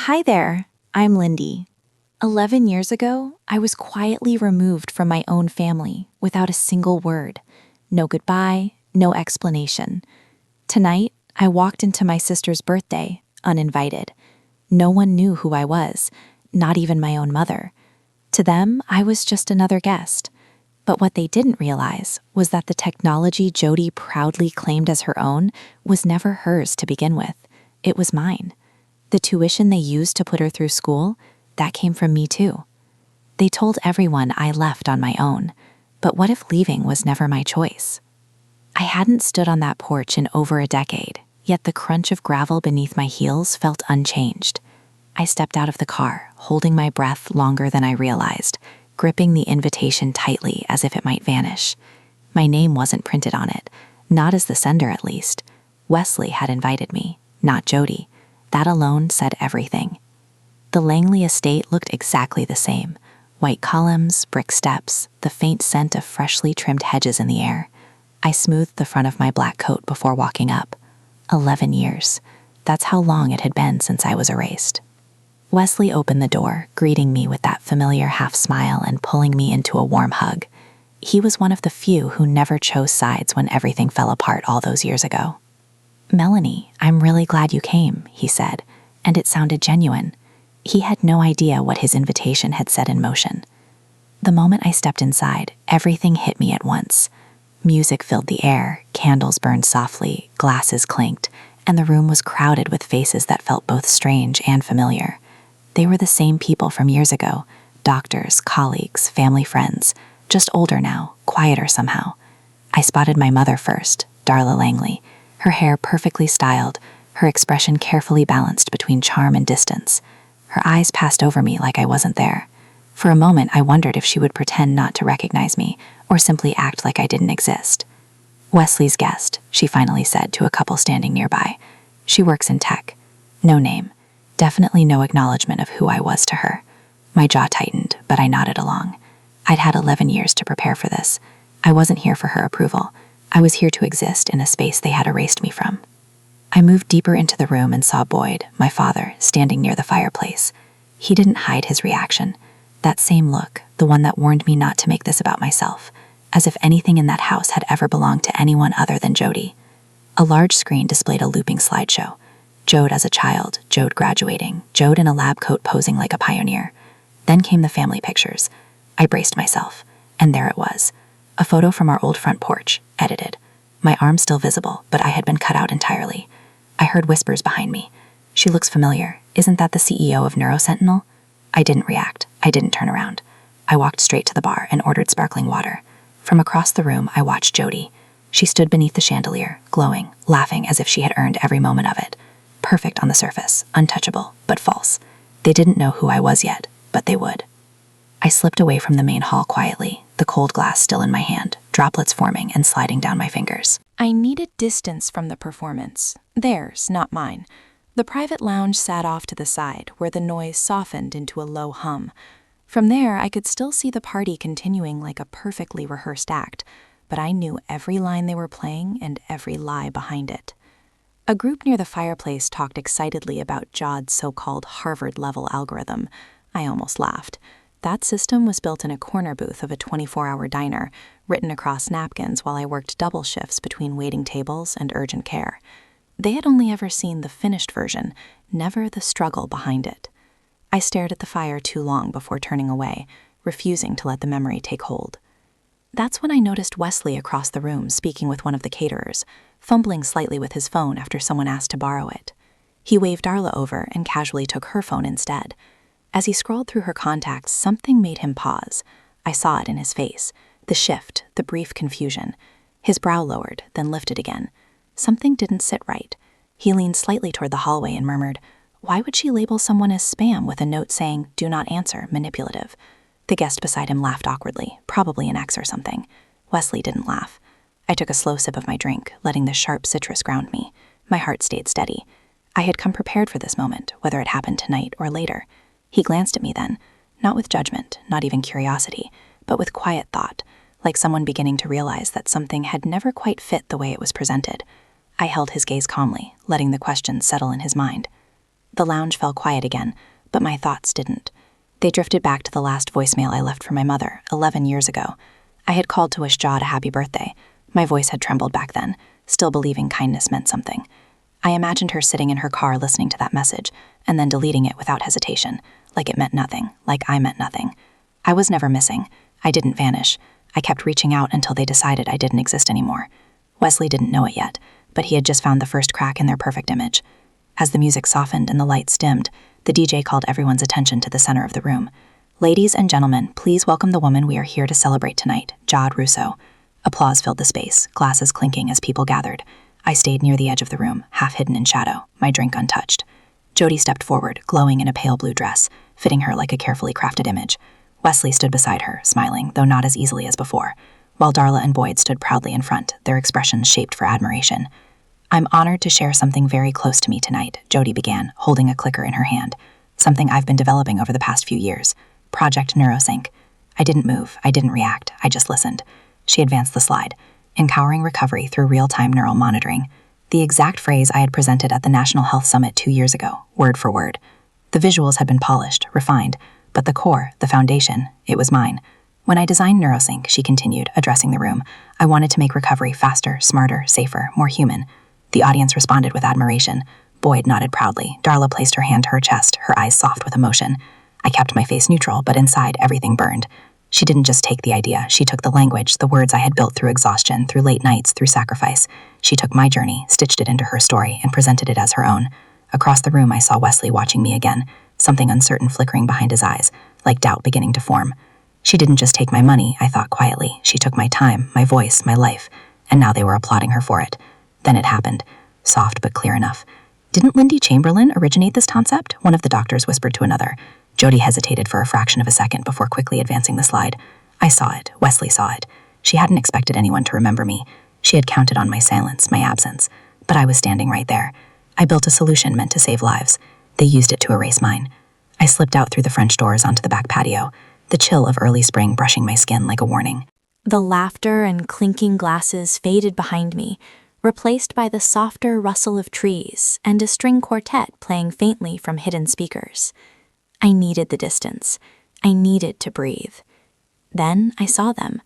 Hi there, I'm Lindy. 11 years ago, I was quietly removed from my own family without a single word. No goodbye, no explanation. Tonight, I walked into my sister's birthday, uninvited. No one knew who I was, not even my own mother. To them, I was just another guest. But what they didn't realize was that the technology Jody proudly claimed as her own was never hers to begin with. It was mine. The tuition they used to put her through school, that came from me too. They told everyone I left on my own, but what if leaving was never my choice? I hadn't stood on that porch in over a decade, yet the crunch of gravel beneath my heels felt unchanged. I stepped out of the car, holding my breath longer than I realized, gripping the invitation tightly as if it might vanish. My name wasn't printed on it, not as the sender at least. Wesley had invited me, not Jody. That alone said everything. The Langley estate looked exactly the same. White columns, brick steps, the faint scent of freshly trimmed hedges in the air. I smoothed the front of my black coat before walking up. 11 years. That's how long it had been since I was erased. Wesley opened the door, greeting me with that familiar half smile and pulling me into a warm hug. He was one of the few who never chose sides when everything fell apart all those years ago. "Melanie, I'm really glad you came," he said, and it sounded genuine. He had no idea what his invitation had set in motion. The moment I stepped inside, everything hit me at once. Music filled the air, candles burned softly, glasses clinked, and the room was crowded with faces that felt both strange and familiar. They were the same people from years ago, doctors, colleagues, family friends, just older now, quieter somehow. I spotted my mother first, Darla Langley, her hair perfectly styled, her expression carefully balanced between charm and distance. Her eyes passed over me like I wasn't there. For a moment, I wondered if she would pretend not to recognize me or simply act like I didn't exist. "Wesley's guest," she finally said to a couple standing nearby. "She works in tech." No name. Definitely no acknowledgement of who I was to her. My jaw tightened, but I nodded along. I'd had 11 years to prepare for this. I wasn't here for her approval. I was here to exist in a space they had erased me from. I moved deeper into the room and saw Boyd, my father, standing near the fireplace. He didn't hide his reaction. That same look, the one that warned me not to make this about myself, as if anything in that house had ever belonged to anyone other than Jody. A large screen displayed a looping slideshow. Jode as a child, Jode graduating, Jode in a lab coat posing like a pioneer. Then came the family pictures. I braced myself, and there it was. A photo from our old front porch, edited. My arm still visible, but I had been cut out entirely. I heard whispers behind me. "She looks familiar. Isn't that the CEO of NeuroSentinel?" I didn't react. I didn't turn around. I walked straight to the bar and ordered sparkling water. From across the room, I watched Jody. She stood beneath the chandelier, glowing, laughing as if she had earned every moment of it. Perfect on the surface, untouchable, but false. They didn't know who I was yet, but they would. I slipped away from the main hall quietly, the cold glass still in my hand, droplets forming and sliding down my fingers. I needed distance from the performance. Theirs, not mine. The private lounge sat off to the side, where the noise softened into a low hum. From there, I could still see the party continuing like a perfectly rehearsed act, but I knew every line they were playing and every lie behind it. A group near the fireplace talked excitedly about Jod's so-called Harvard-level algorithm. I almost laughed. That system was built in a corner booth of a 24-hour diner, written across napkins while I worked double shifts between waiting tables and urgent care. They had only ever seen the finished version, never the struggle behind it. I stared at the fire too long before turning away, refusing to let the memory take hold. That's when I noticed Wesley across the room speaking with one of the caterers, fumbling slightly with his phone after someone asked to borrow it. He waved Darla over and casually took her phone instead. As he scrolled through her contacts, something made him pause. I saw it in his face, the shift, the brief confusion. His brow lowered, then lifted again. Something didn't sit right. He leaned slightly toward the hallway and murmured, "Why would she label someone as spam with a note saying, 'Do not answer, manipulative'?" The guest beside him laughed awkwardly, probably an ex or something. Wesley didn't laugh. I took a slow sip of my drink, letting the sharp citrus ground me. My heart stayed steady. I had come prepared for this moment, whether it happened tonight or later. He glanced at me then, not with judgment, not even curiosity, but with quiet thought, like someone beginning to realize that something had never quite fit the way it was presented. I held his gaze calmly, letting the question settle in his mind. The lounge fell quiet again, but my thoughts didn't. They drifted back to the last voicemail I left for my mother 11 years ago. I had called to wish Jod a happy birthday. My voice had trembled back then, still believing kindness meant something. I imagined her sitting in her car listening to that message, and then deleting it without hesitation, like it meant nothing, like I meant nothing. I was never missing. I didn't vanish. I kept reaching out until they decided I didn't exist anymore. Wesley didn't know it yet, but he had just found the first crack in their perfect image. As the music softened and the lights dimmed, the DJ called everyone's attention to the center of the room. "Ladies and gentlemen, please welcome the woman we are here to celebrate tonight, Jod Russo." Applause filled the space, glasses clinking as people gathered. I stayed near the edge of the room, half hidden in shadow, my drink untouched. Jody stepped forward, glowing in a pale blue dress, fitting her like a carefully crafted image. Wesley stood beside her, smiling, though not as easily as before, while Darla and Boyd stood proudly in front, their expressions shaped for admiration. "I'm honored to share something very close to me tonight," Jody began, holding a clicker in her hand. "Something I've been developing over the past few years. Project Neurosync." I didn't move, I didn't react, I just listened. She advanced the slide, empowering recovery through real-time neural monitoring. The exact phrase I had presented at the National Health Summit 2 years ago, word for word. The visuals had been polished, refined, but the core, the foundation, it was mine. "When I designed Neurosync," she continued, addressing the room, "I wanted to make recovery faster, smarter, safer, more human." The audience responded with admiration. Boyd nodded proudly. Darla placed her hand to her chest, her eyes soft with emotion. I kept my face neutral, but inside everything burned. She didn't just take the idea, she took the language, the words I had built through exhaustion, through late nights, through sacrifice. She took my journey, stitched it into her story, and presented it as her own. Across the room I saw Wesley watching me again, something uncertain flickering behind his eyes, like doubt beginning to form. She didn't just take my money, I thought quietly. She took my time, my voice, my life, and now they were applauding her for it. Then it happened, soft but clear enough. "Didn't Lindy Chamberlain originate this concept?" one of the doctors whispered to another. Jody hesitated for a fraction of a second before quickly advancing the slide. I saw it. Wesley saw it. She hadn't expected anyone to remember me. She had counted on my silence, my absence. But I was standing right there. I built a solution meant to save lives. They used it to erase mine. I slipped out through the French doors onto the back patio, the chill of early spring brushing my skin like a warning. The laughter and clinking glasses faded behind me, replaced by the softer rustle of trees and a string quartet playing faintly from hidden speakers. I needed the distance. I needed to breathe. Then I saw them.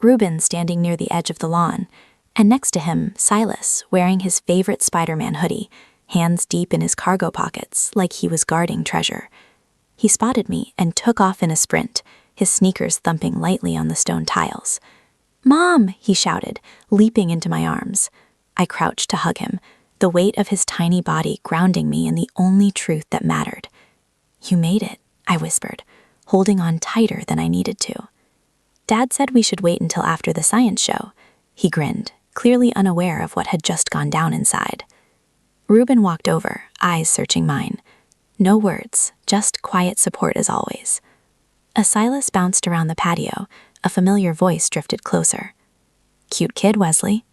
Ruben standing near the edge of the lawn, and next to him, Silas, wearing his favorite Spider-Man hoodie, hands deep in his cargo pockets like he was guarding treasure. He spotted me and took off in a sprint, his sneakers thumping lightly on the stone tiles. "Mom!" he shouted, leaping into my arms. I crouched to hug him, the weight of his tiny body grounding me in the only truth that mattered. "You made it," I whispered, holding on tighter than I needed to. "Dad said we should wait until after the science show." He grinned, clearly unaware of what had just gone down inside. Ruben walked over, eyes searching mine. No words, just quiet support as always. As Silas bounced around the patio, a familiar voice drifted closer. "Cute kid, Wesley."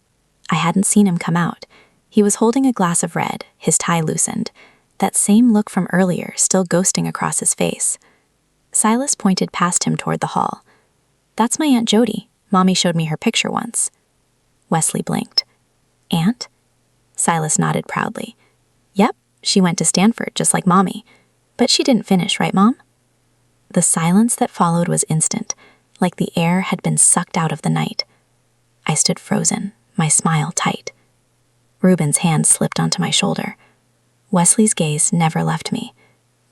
I hadn't seen him come out. He was holding a glass of red, his tie loosened, that same look from earlier still ghosting across his face. Silas pointed past him toward the hall. "That's my Aunt Jody. Mommy showed me her picture once." Wesley blinked. "Aunt?" Silas nodded proudly. "Yep, she went to Stanford just like Mommy. But she didn't finish, right, Mom?" The silence that followed was instant, like the air had been sucked out of the night. I stood frozen, my smile tight. Ruben's hand slipped onto my shoulder. Wesley's gaze never left me.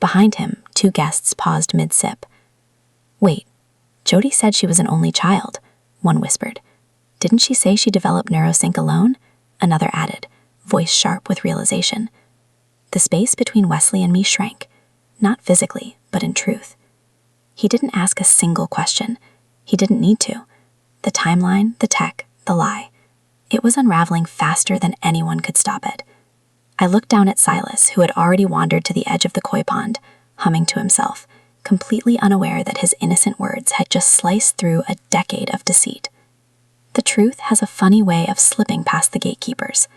Behind him, 2 guests paused mid-sip. "Wait, Jody said she was an only child," one whispered. "Didn't she say she developed Neurosync alone?" Another added, voice sharp with realization. The space between Wesley and me shrank, not physically, but in truth. He didn't ask a single question. He didn't need to. The timeline, the tech, the lie. It was unraveling faster than anyone could stop it. I looked down at Silas, who had already wandered to the edge of the koi pond, humming to himself, completely unaware that his innocent words had just sliced through a decade of deceit. The truth has a funny way of slipping past the gatekeepers,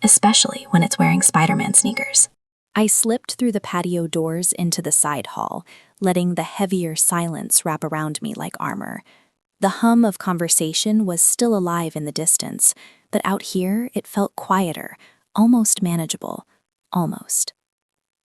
especially when it's wearing Spider-Man sneakers. I slipped through the patio doors into the side hall, letting the heavier silence wrap around me like armor. The hum of conversation was still alive in the distance, but out here it felt quieter, almost manageable. Almost.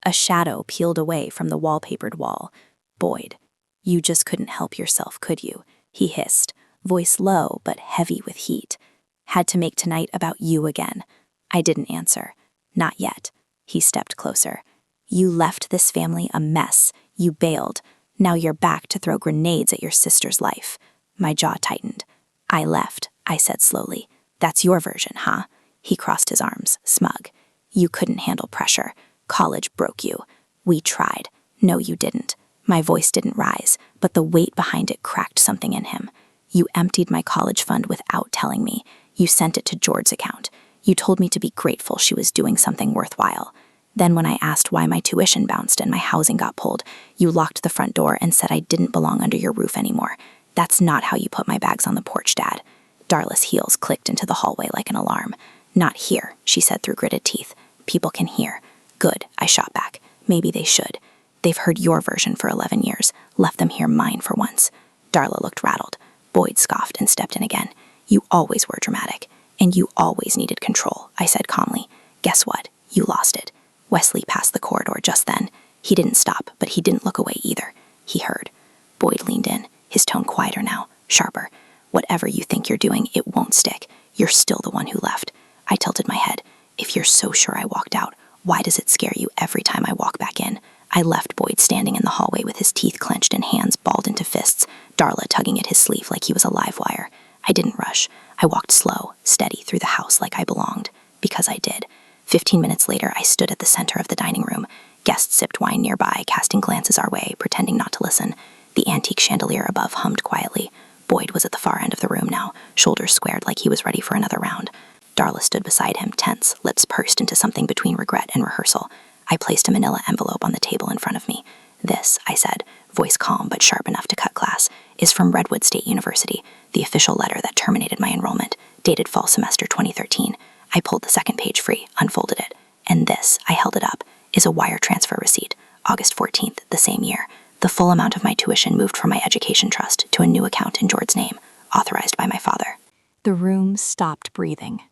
A shadow peeled away from the wallpapered wall. "Boyd, you just couldn't help yourself, could you?" he hissed, voice low but heavy with heat. "Had to make tonight about you again." I didn't answer. "Not yet." He stepped closer. "You left this family a mess. You bailed. Now you're back to throw grenades at your sister's life." My jaw tightened. "I left," I said slowly. "That's your version, huh?" He crossed his arms, smug. "You couldn't handle pressure. College broke you. We tried." "No, you didn't." My voice didn't rise, but the weight behind it cracked something in him. "You emptied my college fund without telling me. You sent it to Jord's account. You told me to be grateful she was doing something worthwhile. Then when I asked why my tuition bounced and my housing got pulled, you locked the front door and said I didn't belong under your roof anymore. That's not how you put my bags on the porch, Dad." Darla's heels clicked into the hallway like an alarm. "Not here," she said through gritted teeth. "People can hear." "Good," I shot back. "Maybe they should. They've heard your version for 11 years. Let them hear mine for once." Darla looked rattled. Boyd scoffed and stepped in again. "You always were dramatic, and you always needed control," I said calmly. "Guess what? You lost it." Wesley passed the corridor just then. He didn't stop, but he didn't look away either. He heard. Boyd leaned in, his tone quieter now, sharper. "Whatever you think you're doing, it won't stick. You're still the one who left." I tilted my head. "If you're so sure I walked out, why does it scare you every time I walk back in?" I left Boyd standing in the hallway with his teeth clenched and hands balled into fists, Darla tugging at his sleeve like he was a live wire. I didn't rush. I walked slow, steady through the house like I belonged. Because I did. 15 minutes later, I stood at the center of the dining room. Guests sipped wine nearby, casting glances our way, pretending not to listen. The antique chandelier above hummed quietly. Boyd was at the far end of the room now, shoulders squared like he was ready for another round. Darla stood beside him, tense, lips pursed into something between regret and rehearsal. I placed a manila envelope on the table in front of me. "This," I said, voice calm but sharp enough to cut class, "is from Redwood State University, the official letter that terminated my enrollment, dated fall semester 2013. I pulled the second page free, unfolded it. And this," I held it up, "is a wire transfer receipt, August 14th, the same year. The full amount of my tuition moved from my education trust to a new account in Jord's name, authorized by my father." The room stopped breathing.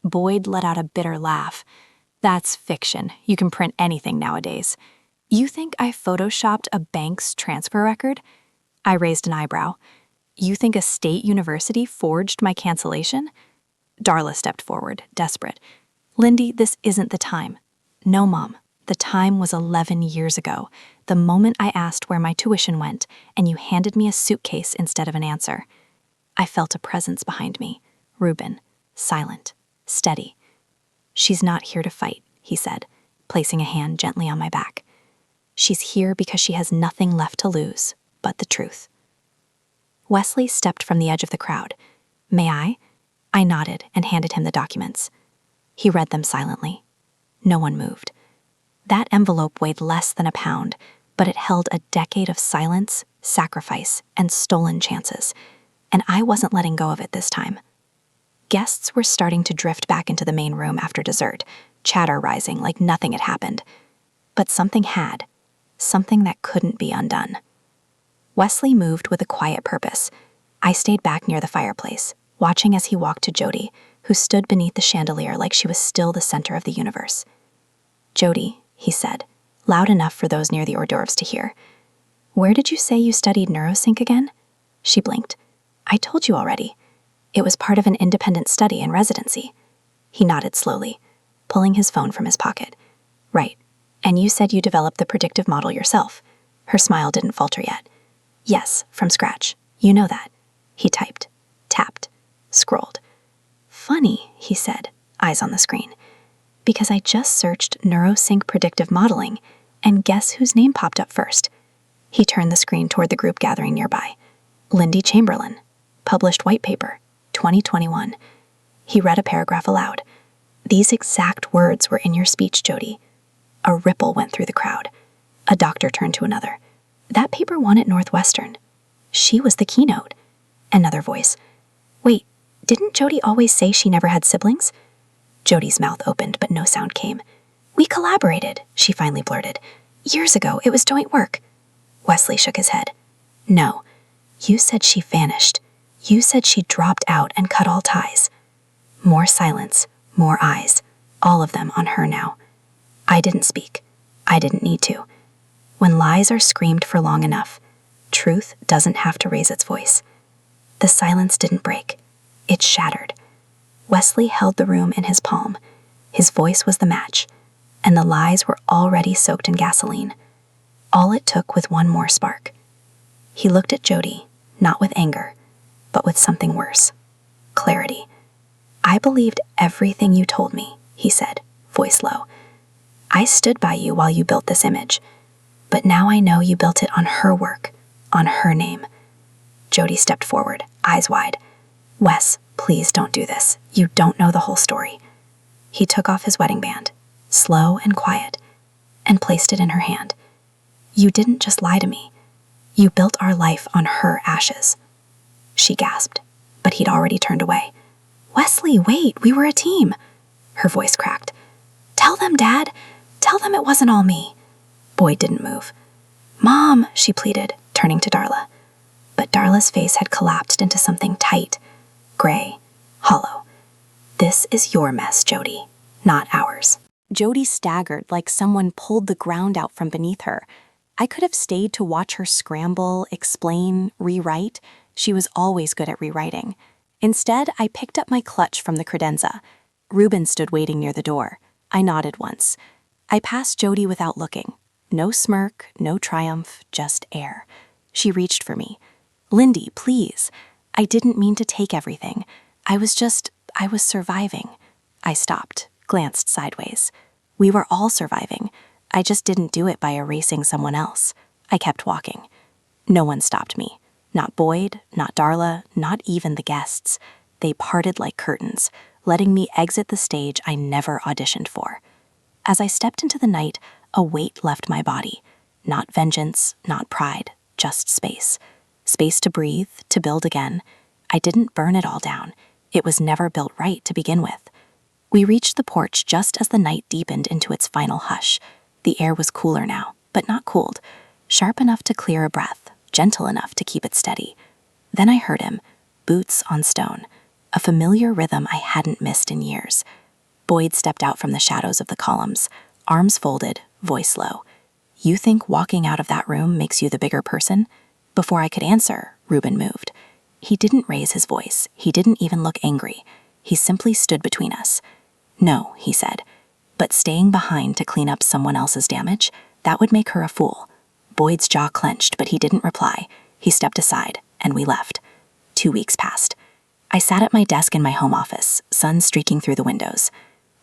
Boyd let out a bitter laugh. "That's fiction. You can print anything nowadays. You think I photoshopped a bank's transfer record?" I raised an eyebrow. "You think a state university forged my cancellation?" Darla stepped forward, desperate. "Lindy, this isn't the time." "No, Mom. The time was 11 years ago, the moment I asked where my tuition went, and you handed me a suitcase instead of an answer." I felt a presence behind me. Reuben, silent, steady. "She's not here to fight," he said, placing a hand gently on my back. "She's here because she has nothing left to lose but the truth." Wesley stepped from the edge of the crowd. "May I?" I nodded and handed him the documents. He read them silently. No one moved. That envelope weighed less than a pound, but it held a decade of silence, sacrifice, and stolen chances, and I wasn't letting go of it this time. Guests were starting to drift back into the main room after dessert, chatter rising like nothing had happened. But something had. Something that couldn't be undone. Wesley moved with a quiet purpose. I stayed back near the fireplace, watching as he walked to Jody, who stood beneath the chandelier like she was still the center of the universe. "Jody," he said, loud enough for those near the hors d'oeuvres to hear. "Where did you say you studied neurosync again?" She blinked. "I told you already. It was part of an independent study in residency." He nodded slowly, pulling his phone from his pocket. "Right. And you said you developed the predictive model yourself." Her smile didn't falter yet. "Yes, from scratch. You know that." He typed, tapped, scrolled. "Funny," he said, eyes on the screen. "Because I just searched neurosync predictive modeling, and guess whose name popped up first?" He turned the screen toward the group gathering nearby. "Lindy Chamberlain. Published white paper, 2021. He read a paragraph aloud. "These exact words were in your speech, Jody." A ripple went through the crowd. A doctor turned to another. "That paper won at Northwestern. She was the keynote." Another voice. "Wait, didn't Jody always say she never had siblings?" Jody's mouth opened, but no sound came. "We collaborated," she finally blurted. "Years ago, it was joint work." Wesley shook his head. "No, you said she vanished. You said she dropped out and cut all ties." More silence, more eyes, all of them on her now. I didn't speak. I didn't need to. When lies are screamed for long enough, truth doesn't have to raise its voice. The silence didn't break. It shattered. Wesley held the room in his palm. His voice was the match, and the lies were already soaked in gasoline. All it took was one more spark. He looked at Jody, not with anger, but with something worse. Clarity. I believed everything you told me, he said, voice low. I stood by you while you built this image, but now I know you built it on her work, on her name. Jody stepped forward, eyes wide. Wes, please don't do this. You don't know the whole story. He took off his wedding band, slow and quiet, and placed it in her hand. You didn't just lie to me. You built our life on her ashes. She gasped, but he'd already turned away. Wesley, wait, we were a team. Her voice cracked. Tell them, Dad. Tell them it wasn't all me. Boyd didn't move. Mom, she pleaded, turning to Darla. But Darla's face had collapsed into something tight, gray, hollow. This is your mess, Jody, not ours. Jody staggered like someone pulled the ground out from beneath her. I could have stayed to watch her scramble, explain, rewrite. She was always good at rewriting. Instead, I picked up my clutch from the credenza. Reuben stood waiting near the door. I nodded once. I passed Jody without looking. No smirk, no triumph, just air. She reached for me. Lindy, please. I didn't mean to take everything. I was surviving. I stopped, glanced sideways. We were all surviving. I just didn't do it by erasing someone else. I kept walking. No one stopped me. Not Boyd, not Darla, not even the guests. They parted like curtains, letting me exit the stage I never auditioned for. As I stepped into the night, a weight left my body. Not vengeance, not pride, just space. Space to breathe, to build again. I didn't burn it all down. It was never built right to begin with. We reached the porch just as the night deepened into its final hush. The air was cooler now, but not cooled. Sharp enough to clear a breath, gentle enough to keep it steady. Then I heard him, boots on stone, a familiar rhythm I hadn't missed in years. Boyd stepped out from the shadows of the columns, arms folded, voice low. You think walking out of that room makes you the bigger person? Before I could answer, Reuben moved. He didn't raise his voice. He didn't even look angry. He simply stood between us. No, he said, but staying behind to clean up someone else's damage, that would make her a fool. Boyd's jaw clenched, but he didn't reply. He stepped aside, and we left. 2 weeks passed. I sat at my desk in my home office, sun streaking through the windows.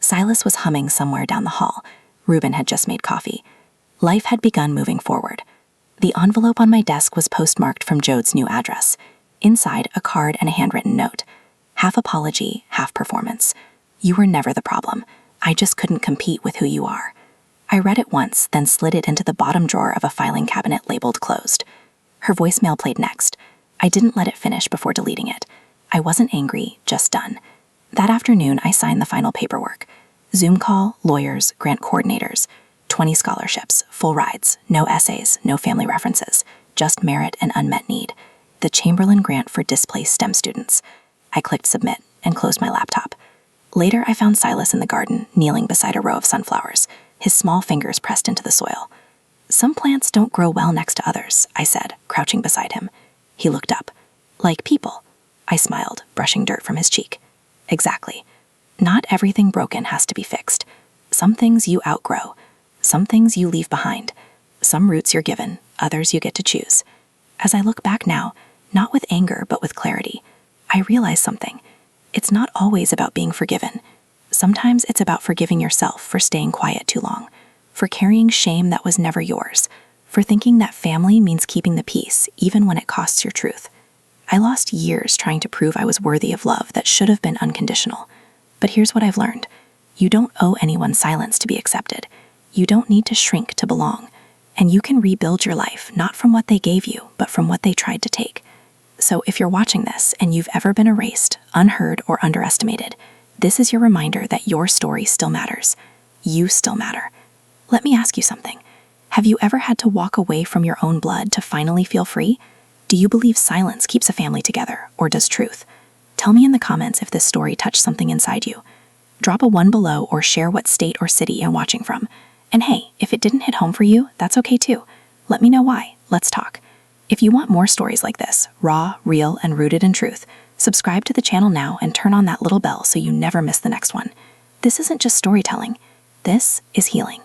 Silas was humming somewhere down the hall. Reuben had just made coffee. Life had begun moving forward. The envelope on my desk was postmarked from Jode's new address. Inside, a card and a handwritten note. Half apology, half performance. You were never the problem. I just couldn't compete with who you are. I read it once, then slid it into the bottom drawer of a filing cabinet labeled closed. Her voicemail played next. I didn't let it finish before deleting it. I wasn't angry, just done. That afternoon, I signed the final paperwork. Zoom call, lawyers, grant coordinators, 20 scholarships, full rides, no essays, no family references, just merit and unmet need. The Chamberlain Grant for Displaced STEM Students. I clicked submit and closed my laptop. Later, I found Silas in the garden, kneeling beside a row of sunflowers, his small fingers pressed into the soil. Some plants don't grow well next to others, I said, crouching beside him. He looked up. Like people. I smiled, brushing dirt from his cheek. Exactly. Not everything broken has to be fixed. Some things you outgrow. Some things you leave behind. Some roots you're given, others you get to choose. As I look back now, not with anger but with clarity, I realize something. It's not always about being forgiven. Sometimes it's about forgiving yourself for staying quiet too long, for carrying shame that was never yours, for thinking that family means keeping the peace even when it costs your truth. I lost years trying to prove I was worthy of love that should have been unconditional. But here's what I've learned. You don't owe anyone silence to be accepted. You don't need to shrink to belong. And you can rebuild your life not from what they gave you, but from what they tried to take. So if you're watching this and you've ever been erased, unheard, or underestimated, this is your reminder that your story still matters. You still matter. Let me ask you something. Have you ever had to walk away from your own blood to finally feel free? Do you believe silence keeps a family together, or does truth? Tell me in the comments if this story touched something inside you. Drop a 1 below or share what state or city you're watching from. And hey, if it didn't hit home for you, that's okay too. Let me know why. Let's talk. If you want more stories like this, raw, real, and rooted in truth, subscribe to the channel now and turn on that little bell so you never miss the next one. This isn't just storytelling. This is healing.